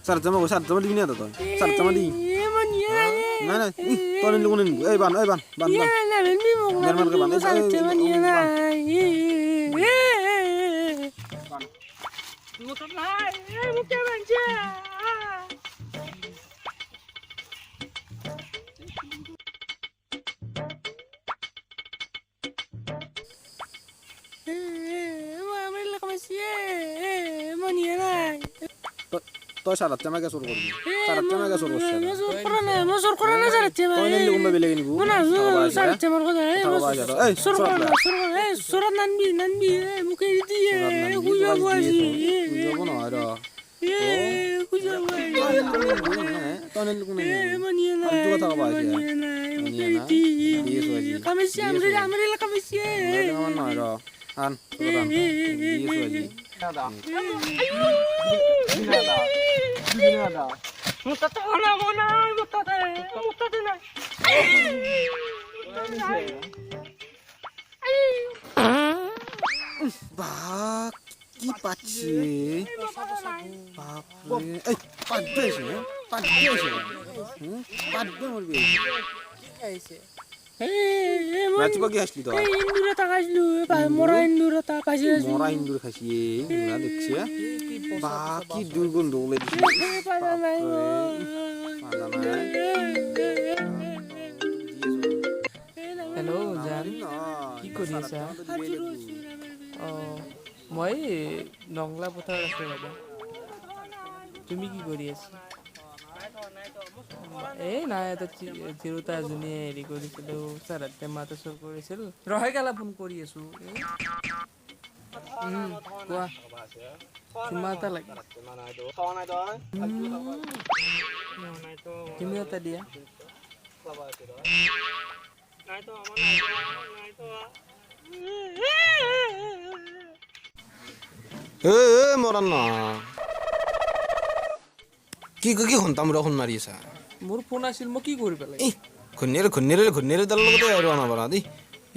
Syarat sama di ini atau toh? Syarat sama di. Mana? Toh ini lukunin. Ban. Jangan ke ban. Toh syarat sama ke suruh korbi. Syarat sama ke suruh syarat. Masuk Quran syarat sama. Toh ini lukum beli ini bu. Mana syarat sama kau surat nanbi mungkin dia. Kuya buasi. Kuya pun ada. Kuya buasi. Toh ini lukum ini. Harus juga tahu apa sih ya. Iya suaji. Kami siap amrila kami siap. Jangan mana ada. An, suratan. Iya suaji. Ada. Bak, kipaci. Bapre. Padde sih. Padde mau lebih. Berarti bagi asli toh. Indura tak asli, mora indura tak kasih. Mora indur kasih. Nah, deksi ya. Baki dulu dulu di sini. Hello, Jan. কি কৰি আছা? মই নংলা পথাৰ আছো ৰবা। তুমি কি কৰি আছা? নাই এটা চিৰুতা এজনীয়ে হেৰি কৰিছিলো চাৰাতে মাতে চোৰ কৰিছিল ৰহে গালা ফোন কৰি আছো কোৱা চুমা এটা লাগে তুমি এটা দিয়া মৰাণ না কি ঘণ্টা মূৰা ফোন মাৰি আছা মোৰ ফোন আছিল মই কি কৰি পেলাই ঘূৰ্ণিৰে তাৰ লগতে আৰু আনা পাৰা দেই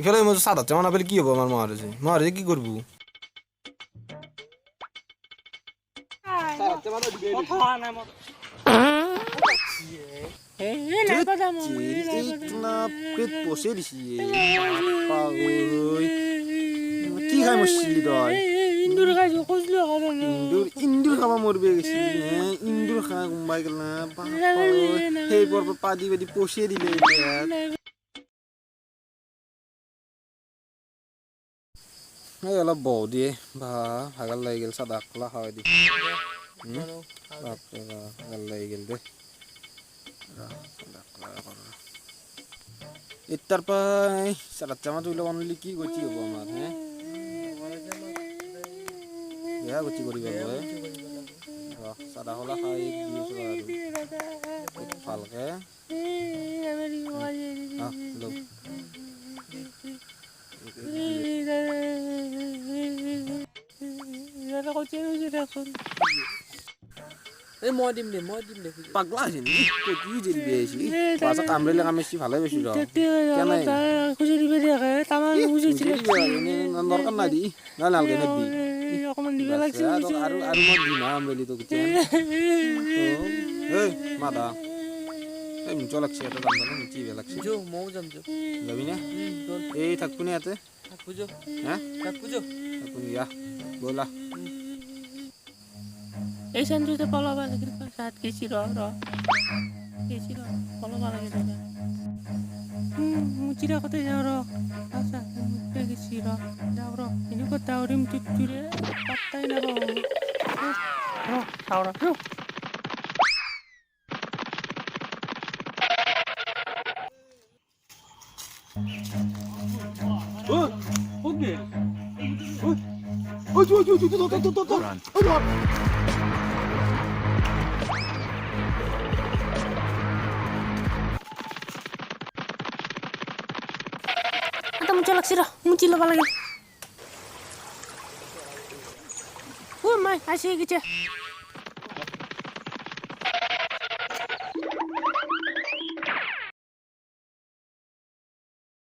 ইফালে মই চাদাত জমা নাপালে কি হ'ব আমাৰ মহাৰাজে কি কৰিব কি খাই মৰছিলি তই ইন্দুৰ খাব মৰবে গৈছিল ইন্দুৰ খা কোনবাই গেল না সেইবোৰ পাদি পাদি পচিয়ে দিলে এই অলপ বৌ দিয়ে বা ভাগাল লাগি গেল চাদা খোলা খাওয়াই দি ভাগাল লাগি গেল দে এটাৰ পৰা চাদাত জামা তুলিলে অনলি কি গতি হ'ব আমাৰ হে বেয়া গতি কৰিব চাদা খোলা খাই দিছো আৰু ভালকে মই দিম দে পাগলা আছে নি কতি জেলবি আইছি পাছা কামৰেলে কামেছি ভালে বেছি ৰ কেনে খুজি দিবে দেখে তামান খুজি দিলে দৰকাৰ নাই দি নালগে নেবি অকমান দিবা লাগছে আৰু মই দিম আমৰেলি তো কিতে এই মাদা এই মুচ লাগছে এটা দাম কি বে লাগছে যো মও যাম যো যাবি না এই থাকপুনি ইয়াতে থাকবো যো হ্যাঁ থাকপুনি ইয়া বলা এই সেন্টুতে পলাবা লাগে সাত কেজি র পলাবা লাগে দাদা মুচিরা কত যাও র আচ্ছা মুচিরা গেছি র যাও র ইনি কত দাউরিম চুচুরে পাত্তাই না র তাওরা okay muncul lagi dah, muncul apa lagi? Mai, asyik kerja.